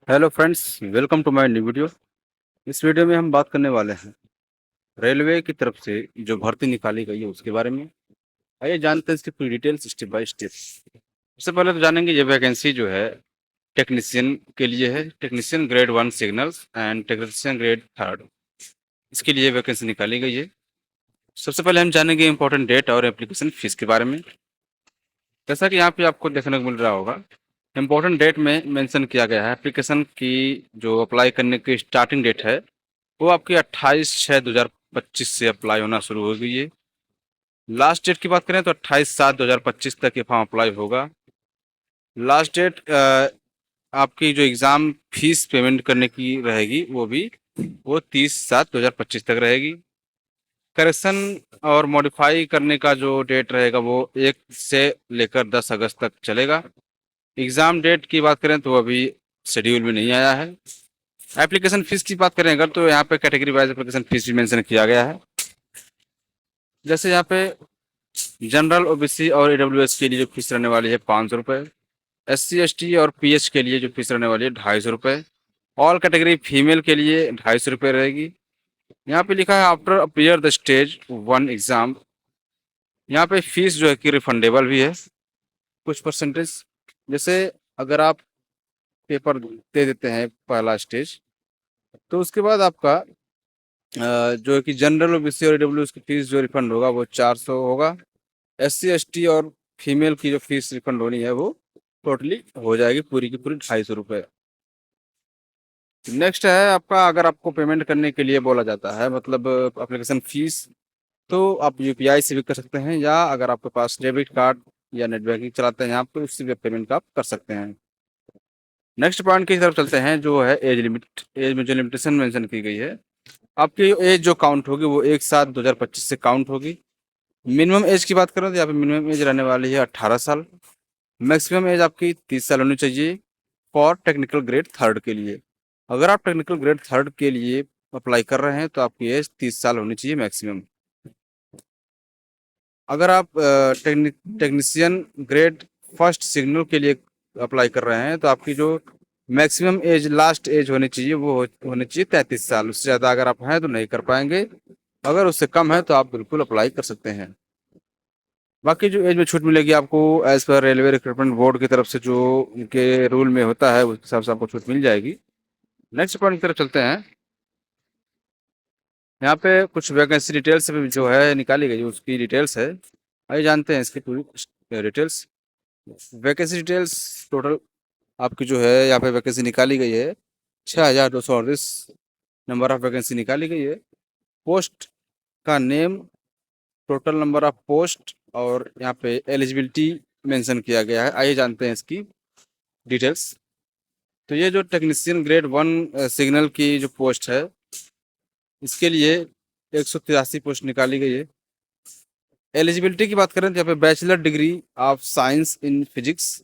Hello friends, welcome to my new video. इस video में हम बात करने वाले हैं रेलवे की तरफ से जो भर्ती निकाली गई है उसके बारे में। आइए जानते हैं इसकी पूरी डिटेल्स स्टेप बाय स्टेप। सबसे पहले तो जानेंगे ये वैकेंसी जो है टेक्नीशियन के लिए है। Technician grade 1 signals and technician grade 3 इसके लिए वैकेंसी निकाली गई है। सबसे पहले हम जानेंगे इंपॉर्टेंट डेट और एप्लीकेशन फीस के बारे में। जैसा कि यहाँ पे आपको देखने को मिल रहा होगा, इम्पोर्टेंट डेट में मेंशन किया गया है एप्लीकेशन की जो अप्लाई करने की स्टार्टिंग डेट है वो आपकी 28/6/2025 से अप्लाई होना शुरू हो गई है। लास्ट डेट की बात करें तो 28/7/2025 तक ये फॉर्म अप्लाई होगा। लास्ट डेट आपकी जो एग्ज़ाम फीस पेमेंट करने की रहेगी वो 30/7/2025 तक रहेगी। करेक्शन और मॉडिफाई करने का जो डेट रहेगा वो 1 से लेकर 10 अगस्त तक चलेगा। एग्ज़ाम डेट की बात करें तो अभी शेड्यूल में नहीं आया है। एप्लीकेशन फ़ीस की बात करें अगर तो यहाँ पे कैटेगरी वाइज एप्लीकेशन फ़ीस भी मेंशन किया गया है। जैसे यहाँ पे जनरल, ओबीसी और ईडब्ल्यूएस के लिए जो फीस रहने वाली है 500 रुपये। एससी एसटी और पीएच के लिए जो फीस रहने वाली है 250 रुपये। ऑल कैटेगरी फीमेल के लिए 250 रुपये रहेगी। यहाँ पे लिखा है after appear the stage 1 exam. यहाँ पे फीस जो है कि रिफंडेबल भी है कुछ परसेंटेज। जैसे अगर आप पेपर दे देते हैं पहला स्टेज तो उसके बाद आपका जो है कि जनरल, ओबीसी और ईडब्ल्यूएस की फीस जो रिफंड होगा वो 400 होगा। एससी एसटी और फीमेल की जो फीस रिफंड होनी है वो टोटली हो जाएगी पूरी की पूरी 250 रुपये। नेक्स्ट है आपका, अगर आपको पेमेंट करने के लिए बोला जाता है मतलब एप्लीकेशन फीस, तो आप यूपीआई से भी कर सकते हैं या अगर आपके पास डेबिट कार्ड या नेट बैंकिंग चलाते हैं आप तो उससे भी पेमेंट आप कर सकते हैं। नेक्स्ट पॉइंट की तरफ चलते हैं जो है एज लिमिट। एज में जो लिमिटेशन मेंशन की गई है, आपकी एज जो काउंट होगी वो 1/7/2025 से काउंट होगी। मिनिमम एज की बात करें तो यहाँ पे मिनिमम एज रहने वाली है 18 साल। मैक्सिमम एज आपकी 30 साल होनी चाहिए फॉर टेक्निकल ग्रेड 3 के लिए। अगर आप टेक्निकल ग्रेड 3 के लिए अप्लाई कर रहे हैं तो आपकी एज 30 साल होनी चाहिए मैक्सिमम। अगर आप टेक्नीशियन ग्रेड फर्स्ट सिग्नल के लिए अप्लाई कर रहे हैं तो आपकी जो मैक्सिमम एज लास्ट एज होनी चाहिए वो होनी चाहिए 33 साल। उससे ज़्यादा अगर आप हैं तो नहीं कर पाएंगे। अगर उससे कम है तो आप बिल्कुल अप्लाई कर सकते हैं। बाकी जो एज में छूट मिलेगी आपको as per railway recruitment board की तरफ से जो उनके रूल में होता है उस हिसाब से आपको छूट मिल जाएगी। नेक्स्ट पॉइंट की तरफ चलते हैं। यहाँ पे कुछ वैकेंसी डिटेल्स भी जो है निकाली गई उसकी डिटेल्स है। आइए जानते हैं इसकी पूरी डिटेल्स। वैकेंसी डिटेल्स टोटल आपकी जो है यहाँ पे वैकेंसी निकाली गई है 6238 नंबर ऑफ वैकेंसी निकाली गई है। पोस्ट का name, total number of post और यहाँ पे एलिजिबिलिटी मेंशन किया गया है। आइए जानते हैं इसकी डिटेल्स। तो ये जो टेक्नीशियन ग्रेड 1 सिग्नल की जो पोस्ट है इसके लिए 183 पोस्ट निकाली गई है। एलिजिबिलिटी की बात करें तो यहाँ पे bachelor degree of science in physics,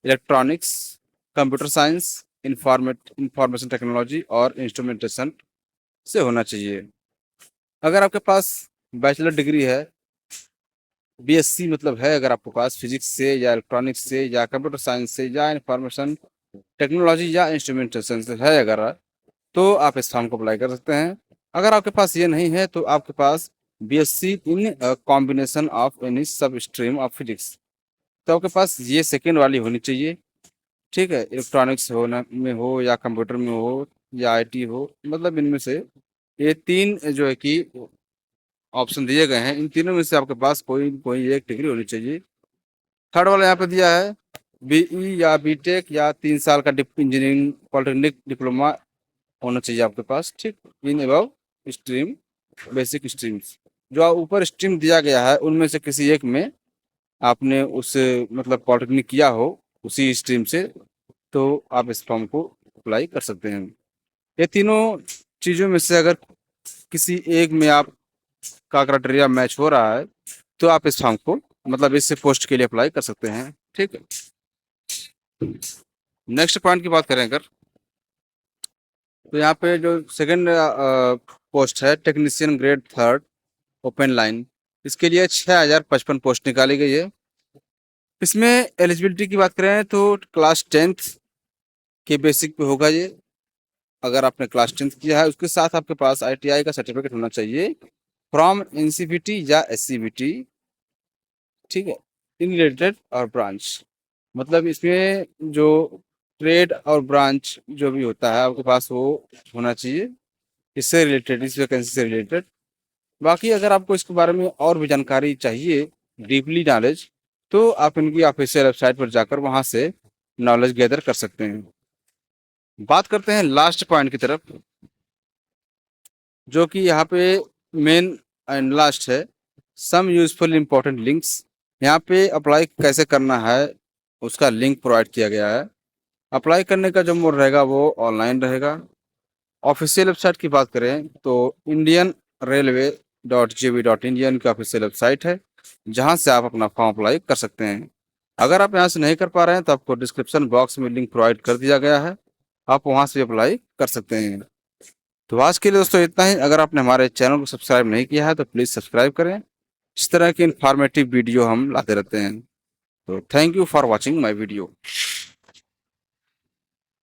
electronics, computer science, information technology और इंस्ट्रूमेंटेशन से होना चाहिए। अगर आपके पास बैचलर डिग्री है, बीएससी मतलब है अगर आपके पास फिजिक्स से या इलेक्ट्रॉनिक्स से या कंप्यूटर साइंस से या इंफॉर्मेशन टेक्नोलॉजी या इंस्ट्रूमेंटेशन से है अगर, तो आप इस फॉर्म को अप्लाई कर सकते हैं। अगर आपके पास ये नहीं है तो आपके पास BSc in combination of any sub stream of physics, तो आपके पास ये सेकेंड वाली होनी चाहिए। ठीक है, इलेक्ट्रॉनिक्स हो ना में हो या कंप्यूटर में हो या आईटी हो, मतलब इनमें से ये 3 जो है कि ऑप्शन दिए गए हैं, इन तीनों में से आपके पास कोई कोई एक डिग्री होनी चाहिए। थर्ड वाला यहाँ पे दिया है बीई या बीटेक या 3 साल का इंजीनियरिंग पॉलिटेक्निक डिप्लोमा होना चाहिए आपके पास। ठीक, in above stream, basic streams जो ऊपर स्ट्रीम दिया गया है उनमें से किसी एक में आपने उस मतलब पॉलिटेक्निक किया हो उसी स्ट्रीम से, तो आप इस फॉर्म को अप्लाई कर सकते हैं। ये तीनों चीज़ों में से अगर किसी एक में आप का क्राइटेरिया मैच हो रहा है तो आप इस फॉर्म को मतलब इस पोस्ट के लिए अप्लाई कर सकते हैं। ठीक है, नेक्स्ट पॉइंट की बात करें अगर, तो यहाँ पे जो सेकंड पोस्ट है टेक्नीशियन ग्रेड 3 ओपन लाइन, इसके लिए 6055 पोस्ट निकाली गई है। इसमें एलिजिबिलिटी की बात करें तो क्लास 10th के बेसिक पे होगा ये। अगर आपने क्लास 10th किया है, उसके साथ आपके पास ITI का सर्टिफिकेट होना चाहिए फ्रॉम NCVT या SCVT, ठीक है, इन रिलेटेड और ब्रांच। मतलब इसमें जो ट्रेड और ब्रांच जो भी होता है आपके पास वो होना चाहिए, इससे रिलेटेड, इस वैकेंसी से रिलेटेड। बाकी अगर आपको इसके बारे में और भी जानकारी चाहिए, डीपली नॉलेज, तो आप इनकी ऑफिशियल वेबसाइट पर जाकर वहाँ से नॉलेज गैदर कर सकते हैं। बात करते हैं लास्ट पॉइंट की तरफ, जो कि यहाँ पे मेन एंड लास्ट है, सम यूजफुल इंपॉर्टेंट लिंक्स। यहाँ पे अप्लाई कैसे करना है उसका लिंक प्रोवाइड किया गया है। अप्लाई करने का जो मोड रहेगा वो ऑनलाइन रहेगा। ऑफिशियल वेबसाइट की बात करें तो indianrailway.gov.in ये इनकी ऑफिशियल वेबसाइट है, जहां से आप अपना फॉर्म अप्लाई कर सकते हैं। अगर आप यहां से नहीं कर पा रहे हैं तो आपको डिस्क्रिप्शन बॉक्स में लिंक प्रोवाइड कर दिया गया है, आप वहां से अप्लाई कर सकते हैं। तो आज के लिए दोस्तों इतना ही। अगर आपने हमारे चैनल को सब्सक्राइब नहीं किया है तो प्लीज़ सब्सक्राइब करें। इस तरह की इन्फॉर्मेटिव वीडियो हम लाते रहते हैं। तो thank you for watching my video.